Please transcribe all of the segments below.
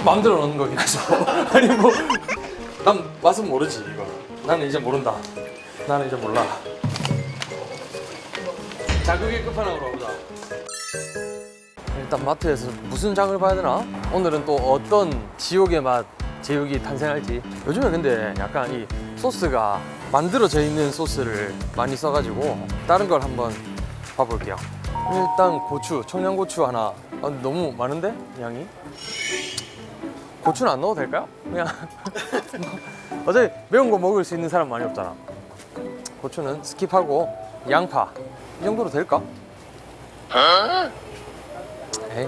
마음대로 넣는 거긴 하죠. 아니 뭐 난 맛은 모르지 이거. 나는 이제 모른다. 나는 이제 몰라. 자극의 끝판왕으로 가보자. 일단 마트에서 무슨 장을 봐야 되나? 오늘은 또 어떤 지옥의 맛 제육이 탄생할지. 요즘에 근데 약간 이 소스가 만들어져 있는 소스를 많이 써가지고 다른 걸 한번 봐볼게요. 일단 고추, 청양고추 하나. 너무 많은데? 양이? 고추는 안 넣어도 될까요? 그냥 어차피 매운 거 먹을 수 있는 사람 많이 없잖아. 고추는 스킵하고 양파 이 정도로 될까? 에이,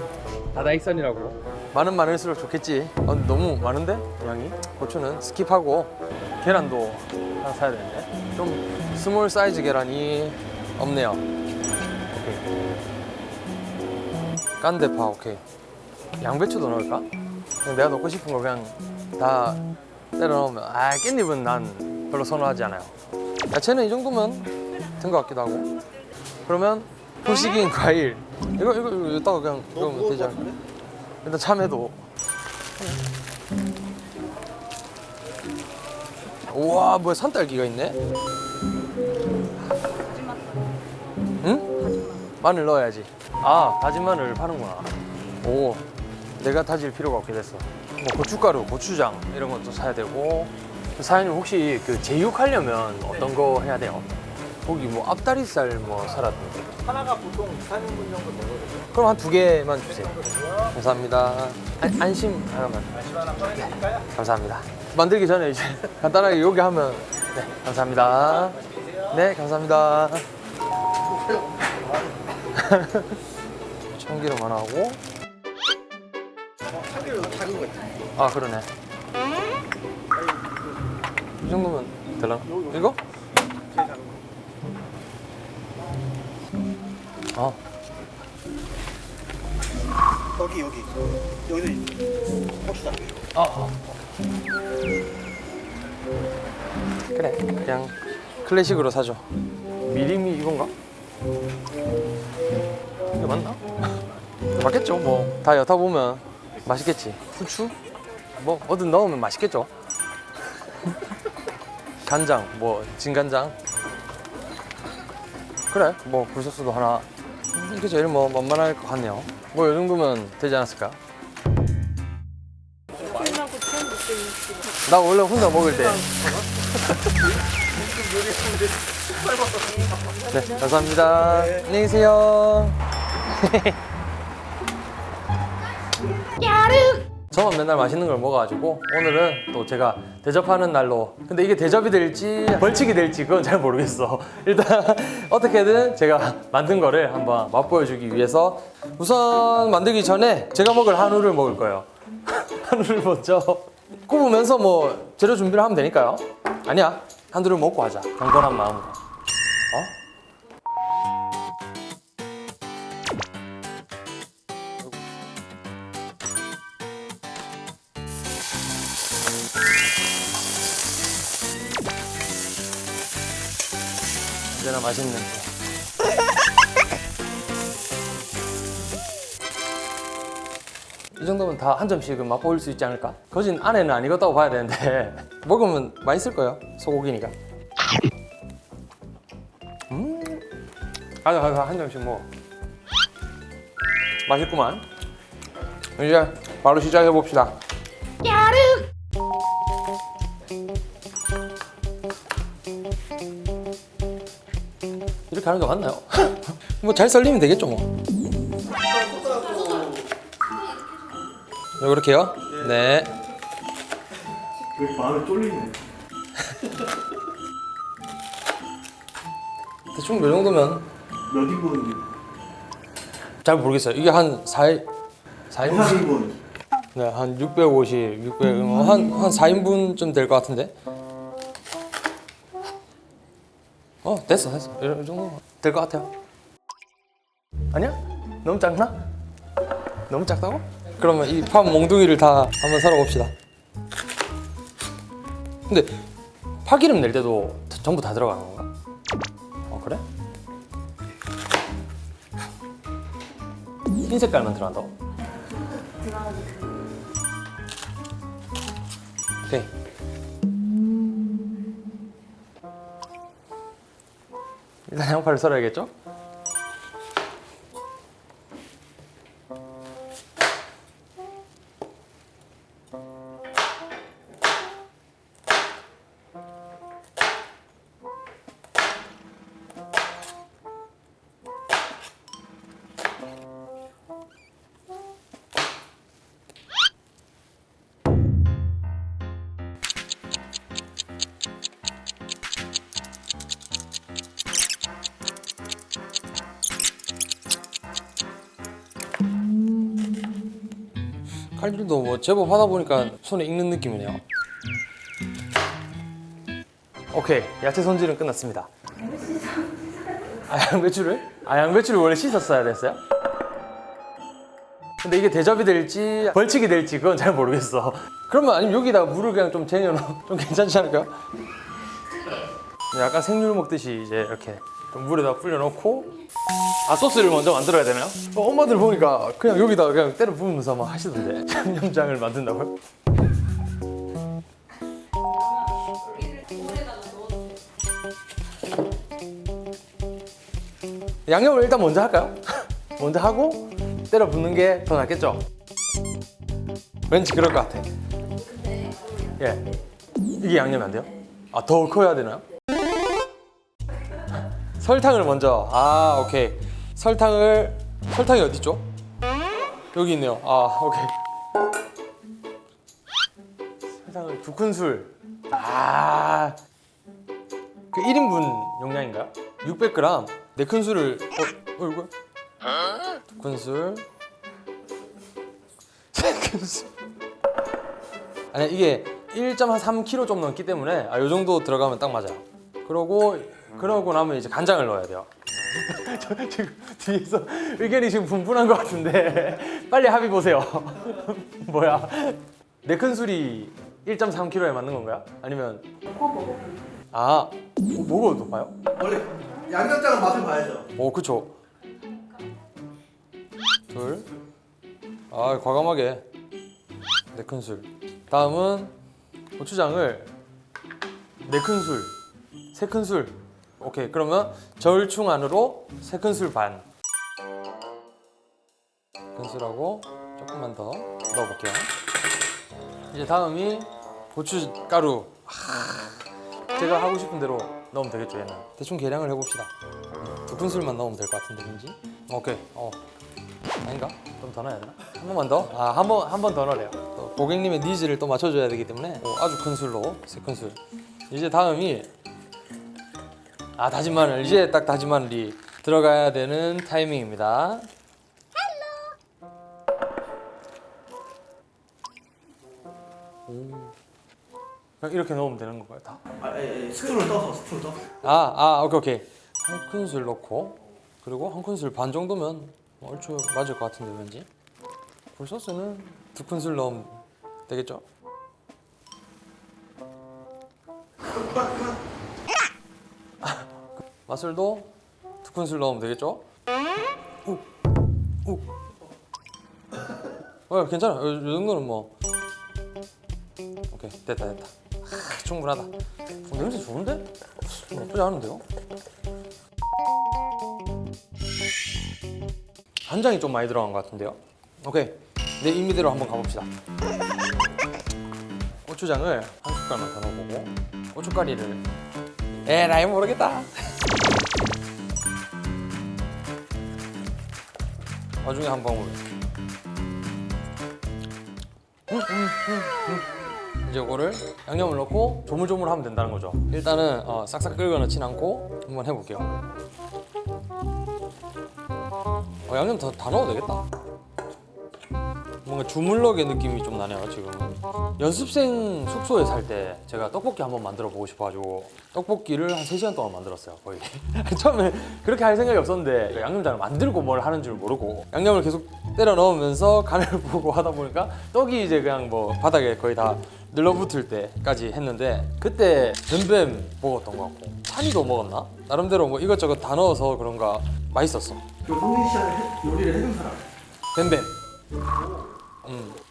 다다익선이라고. 많은 많을수록 좋겠지. 너무 많은데? 양이? 고추는 스킵하고 계란도 하나 사야 되는데 좀 스몰 사이즈 계란이 없네요. 오케이. 깐대파 오케이. 양배추도 넣을까? 그냥 내가 넣고 싶은 거 그냥 다 때려 넣으면 깻잎은 난 별로 선호하지 않아요. 야채는 이 정도면 된 것 같기도 하고. 그러면 후식인 과일 이거 이따가 그냥 넣으면 되지 않을까? 일단 참외도. 우와 뭐야 산딸기가 있네. 응? 마늘 넣어야지. 다진 마늘 파는구나. 오 내가 다질 필요가 없게 됐어. 뭐 고춧가루, 고추장 이런 것도 사야 되고. 사장님 혹시 그 제육하려면 어떤 거 해야 돼요? 고기 뭐 앞다리살 뭐 살았던데. 하나가 보통 4인분 정도 먹어요. 그럼 한 2개만 주세요. 감사합니다. 안심 하나만. 안심 하나 꺼내드릴까요? 감사합니다. 만들기 전에 이제 간단하게 여기 하면. 네 감사합니다. 네 감사합니다. 참기름 하나 하고. 참기름 작은 거 있잖아요. 그러네. 이 정도면 되려나? 이거? 제일 작은 거. 여기도 고추장. 그래 그냥 클래식으로 사죠. 미림이 이건가? 이거 맞나? 맞겠죠. 뭐 다 여타 보면 맛있겠지. 후추? 뭐 어딘 넣으면 맛있겠죠. 간장 뭐 진간장. 그래 뭐 굴소스도 하나. 이게 제일 뭐 만만할 것 같네요. 뭐 이 정도면 되지 않았을까? 나 원래 혼자 먹을 때. 네 감사합니다. 안녕히 계세요. 저만 맨날 맛있는 걸 먹어가지고 오늘은 또 제가 대접하는 날로. 근데 이게 대접이 될지 벌칙이 될지 그건 잘 모르겠어. 일단 어떻게든 제가 만든 거를 한번 맛보여주기 위해서 우선 만들기 전에 제가 먹을 한우를 먹을 거예요. 한우를 먼저 굽으면서 뭐 재료 준비를 하면 되니까요. 아니야 한우를 먹고 하자. 경건한 마음으로. 언제나 맛있는 거. 이 정도면 다 한 점씩은 맛보일 수 있지 않을까? 거진 안에는 안 익었다고 봐야 되는데 먹으면 맛있을 거예요. 소고기니까. 가자 한 점씩 먹어. 맛있구만. 이제 바로 시작해 봅시다. 이렇게 하는 게 맞나요? 뭐 잘 썰리면 되겠죠 뭐. 이렇게요? 네. 왜 마음이 쫄리네. 대충 이 정도면. 몇 인분? 잘 모르겠어요. 이게 한 4인분? 4인분. 네, 한 650, 600, 한 4인분쯤 될 것 같은데? 됐어. 이 정도 될 것 같아요. 아니야? 너무 작나? 너무 작다고? 그러면 이 파 몽둥이를 다 한번 썰어봅시다. 근데 파기름 낼 때도 전부 다 들어가는 건가? 그래? 흰 색깔만 들어간다고? 오케이. 일단 양파를 썰어야겠죠? 칼질도 뭐 제법 하다 보니까 손에 익는 느낌이네요. 오케이, 야채 손질은 끝났습니다. 양배추를? 양배추를 원래 씻었어야 됐어요? 근데 이게 대접이 될지 벌칙이 될지 그건 잘 모르겠어. 그러면 아니면 여기다가 물을 그냥 좀 쟁여놓으면 좀 괜찮지 않을까요? 약간 생률 먹듯이 이제 이렇게 좀 물에다 불려놓고 소스를 먼저 만들어야 되나요? 엄마들 보니까 그냥 여기다 그냥 때려 부으면서 막 하시던데. 양념장을 만든다고요? 양념을 일단 먼저 할까요? 먼저 하고 때려 붓는 게 더 낫겠죠? 왠지 그럴 것 같아. 예, 이게 양념이 안 돼요? 더 커야 되나요? 설탕을 먼저. 오케이. 설탕이 어디 있죠? 여기 있네요. 오케이. 설탕을 2큰술. 그 1인분 용량인가요? 600g. 4큰술을 이거? 2큰술. 3큰술. 아니 이게 1.3kg 좀 넘기 때문에 요 정도 들어가면 딱 맞아요. 그러고 나면 이제 간장을 넣어야 돼요. 지금 뒤에서 의견이 지금 분분한 것 같은데 빨리 합의 보세요. 뭐야? 4큰술이 1.3kg에 맞는 건가요? 아니면 뭐가 높아요? 원래 양념장은 맛을 봐야죠. 그쵸. 둘. 과감하게 4큰술. 다음은 고추장을 4큰술, 3큰술. 오케이. 그러면 절충 안으로 3큰술 반. 큰술하고 조금만 더 넣어볼게요. 이제 다음이 고춧가루. 제가 하고 싶은 대로 넣으면 되겠죠. 얘는 대충 계량을 해봅시다. 2큰술만 넣으면 될 것 같은데 왠지. 오케이. 아닌가? 좀 더 넣어야 되나? 한 번만 더? 한 번 더 넣으래요. 또 고객님의 니즈를 또 맞춰줘야 되기 때문에 아주 큰 술로 3큰술. 이제 다음이 다진 마늘. 이제 딱 다진 마늘이 들어가야 되는 타이밍입니다. 그냥 이렇게 넣으면 되는 건가요? 다? 스푼을 떠서. 오케이. 1큰술 넣고 그리고 1큰술 반 정도면 얼추 맞을 것 같은데 왠지. 굴소스는 2큰술 넣으면 되겠죠? 맛술도 2큰술 넣으면 되겠죠? 괜찮아. 이 정도는 뭐. 오케이, 됐다. 충분하다. 냄새 좋은데? 나쁘지 않은데요? 간장이 좀 많이 들어간 것 같은데요? 오케이, 내 임의대로 한번 가봅시다. 고추장을 한 숟갈만 더 넣어보고 고춧가리를 에라이 모르겠다. 나중에 한 방울. 이제 이거를 양념을 넣고 조물조물하면 된다는 거죠. 일단은 싹싹 끓여 넣진 않고 한번 해볼게요. 양념 다 넣어도 되겠다. 뭔가 주물럭의 느낌이 좀 나네요. 지금은 연습생 숙소에 살 때 제가 떡볶이 한번 만들어 보고 싶어가지고 떡볶이를 한 3시간 동안 만들었어요. 거의. 처음에 그렇게 할 생각이 없었는데 양념장을 만들고 뭘 하는 줄 모르고 양념을 계속 때려 넣으면서 간을 보고 하다 보니까 떡이 이제 그냥 뭐 바닥에 거의 다 늘러붙을 때까지 했는데 그때 뱀뱀 먹었던 것 같고 찬이도 먹었나? 나름대로 뭐 이것저것 다 넣어서 그런가 맛있었어. 그 성진 씨한테 요리를 해준 사람. 뱀뱀.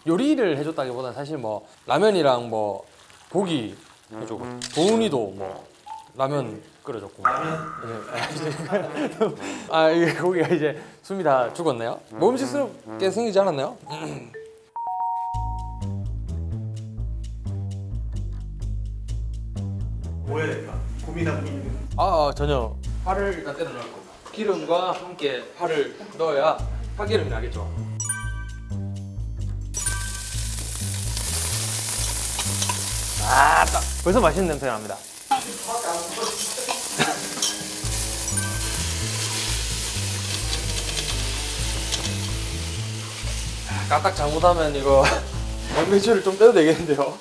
요리를 해줬다기보다는 사실 뭐 라면이랑 뭐 고기 해주고 도훈이도 뭐 라면 끓여줬고. 아 이게 고기가 이제 숨이 다 죽었네요. 먹음직스럽게 생기지 않았나요? 뭐 해야 될까? 고민하고 있는. 전혀. 파를 일단 때려 넣을 겁니다. 기름과 함께 파를 넣어야 파기름이 나겠죠. 딱 벌써 맛있는 냄새가 납니다. 까딱 잘못하면 이거 양배추를 좀 떼도 되겠는데요.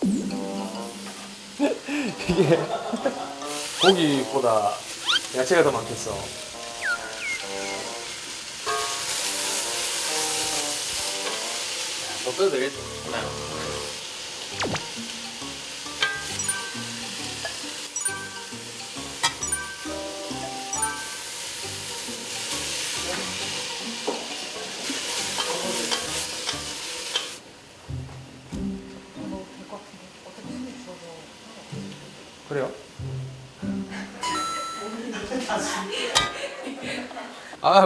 이게 고기보다 야채가 더 많겠어. 더 빼도 되겠죠? 하나요? 그래요?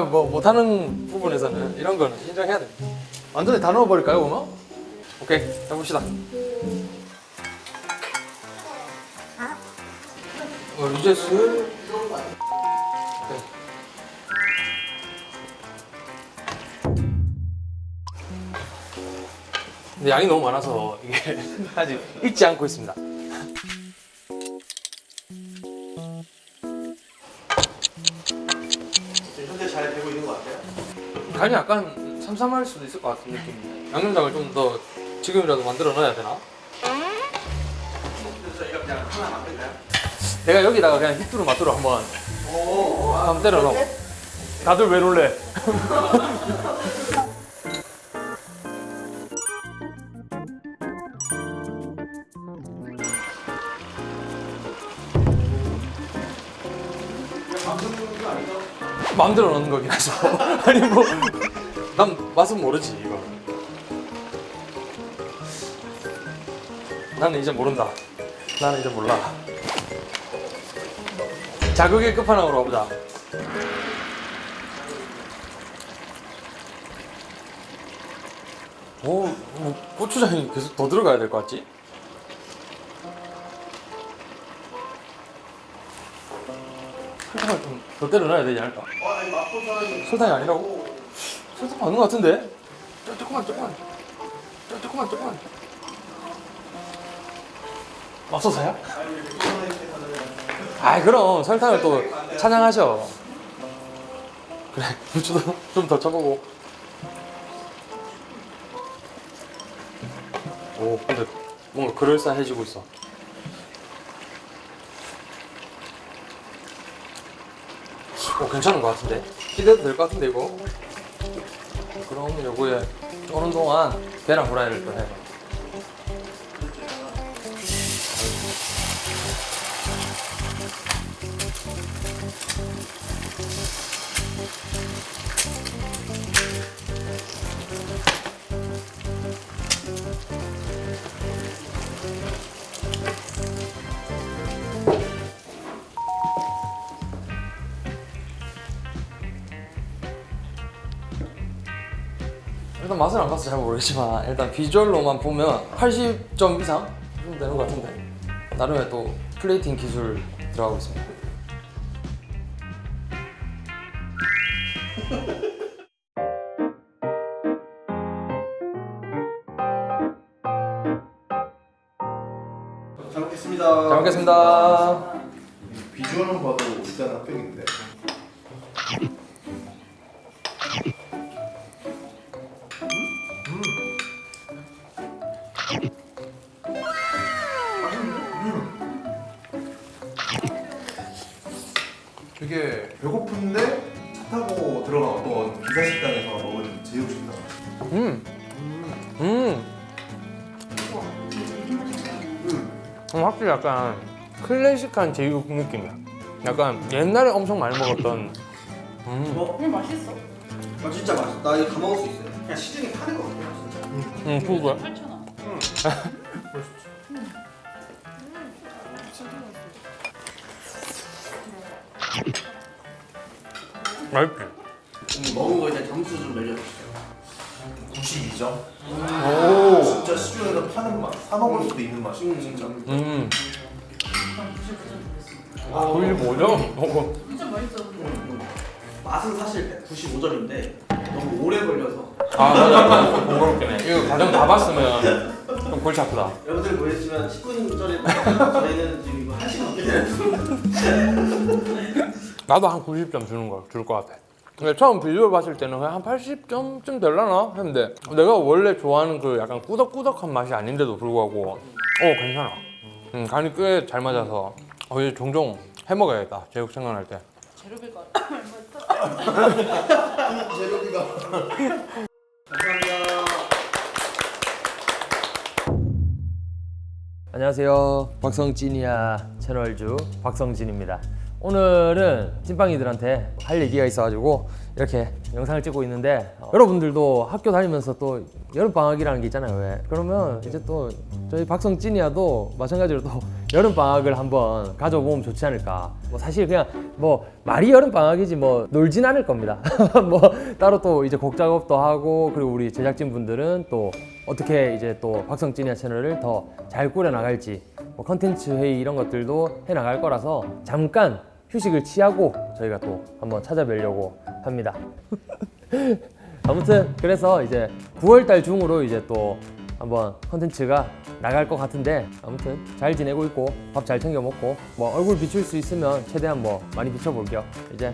뭐 못하는 부분에서는 이런 거는 인정해야 돼. 완전히 다 넣어버릴까요, 그러면? 오케이, 해봅시다. 이제 슬. 오케이. 근데 양이 너무 많아서 이게 아직 익지 않고 있습니다. 현재 잘 되고 있는 것 같아요? 간이 약간 삼삼할 수도 있을 것 같은 느낌인데 양념장을 좀 더 지금이라도 만들어 넣어야 되나? 그래서 이거 그냥 하나 만들까요? 내가 여기다가 그냥 휘뚜루 마뚜루 한번 때려 넣어. 다들 왜 놀래? 마음대로 넣는 거긴 하죠. 아니 뭐 난 맛은 모르지 이거. 나는 이제 모른다. 나는 이제 몰라. 자극의 끝판왕으로 가보자. 뭐 고추장이 계속 더 들어가야 될 것 같지? 설탕을 좀 더 때려 넣어야 되지 않을까? 아니 맛보사는 설탕이 아니라고? 설탕 맞는 것 같은데? 조금만 맙소사야? 아이 그럼 설탕을 또 찬양하셔. 그래 부추도 좀 더 쳐보고. 오 근데 뭔가 그럴싸해지고 있어. 괜찮은 것 같은데? 기대도 될 것 같은데 이거? 그럼 요거에 쪼는 동안 계란 후라이를 또 해. 일단 맛은 안 봐서 잘 모르겠지만 일단 비주얼로만 보면 80점 이상 좀 되는 것 같은데 나름의 또 플레이팅 기술 들어가고 있습니다. 잘 먹겠습니다. 잘 먹겠습니다. 비주얼만 봐도 일단 합격인데. 되게 배고픈데 차 타고 들어갔던 기사식당에서 먹은 제육식당. 확실히 약간 클래식한 제육 느낌이야. 약간 옛날에 엄청 많이 먹었던. 맛있어. 아 진짜 맛있어. 나 이거 다 먹을 수 있어요. 그냥 시중에 파는 거 같아요 진짜. 그거야? 8,000원. 맛있지? 먹은 거에 대한 점수 좀 매겨주세요. 92점? 오. 진짜 시중에서 파는 맛, 사 먹을 수도 있는 맛이야 진짜. 99점 드렸어. 95점? 진짜 맛있어. 맛은 사실 95점인데 너무 오래 걸려서. 아 맞아. 번거롭긴 해. 이거 과정 다 봤으면 좀 골치 아프다. 여러분들 보셨지만 10분 전에 저희는 지금 이거 1시간 넘게 되는. 나도 한 90점 줄 것 같아. 근데 처음 비주얼 봤을 때는 그냥 한 80점쯤 되려나 했는데 내가 원래 좋아하는 그 약간 꾸덕꾸덕한 맛이 아닌데도 불구하고 괜찮아. 간이 꽤 잘 맞아서 이제 종종 해 먹어야겠다. 제육 생각날 때. 재료비가 얼마 있어? 재료비가. 감사합니다. 안녕하세요. 박성찐이야 채널주 박성진입니다. 오늘은 찐빵이들한테 할 얘기가 있어가지고 이렇게 영상을 찍고 있는데 여러분들도 학교 다니면서 또 여름방학이라는 게 있잖아요. 왜? 그러면 이제 또 저희 박성찐이야도 마찬가지로 또 여름방학을 한번 가져보면 좋지 않을까. 뭐 사실 그냥 뭐 말이 여름방학이지 뭐 놀진 않을 겁니다. 뭐 따로 또 이제 곡 작업도 하고 그리고 우리 제작진 분들은 또 어떻게 이제 또 박성찐이야 채널을 더 잘 꾸려 나갈지 뭐 컨텐츠 회의 이런 것들도 해 나갈 거라서 잠깐 휴식을 취하고 저희가 또 한번 찾아뵈려고 합니다. 아무튼 그래서 이제 9월달 중으로 이제 또 한번 컨텐츠가 나갈 것 같은데 아무튼 잘 지내고 있고 밥 잘 챙겨 먹고 뭐 얼굴 비출 수 있으면 최대한 뭐 많이 비춰볼게요. 이제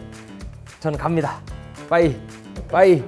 저는 갑니다. 빠이 빠이.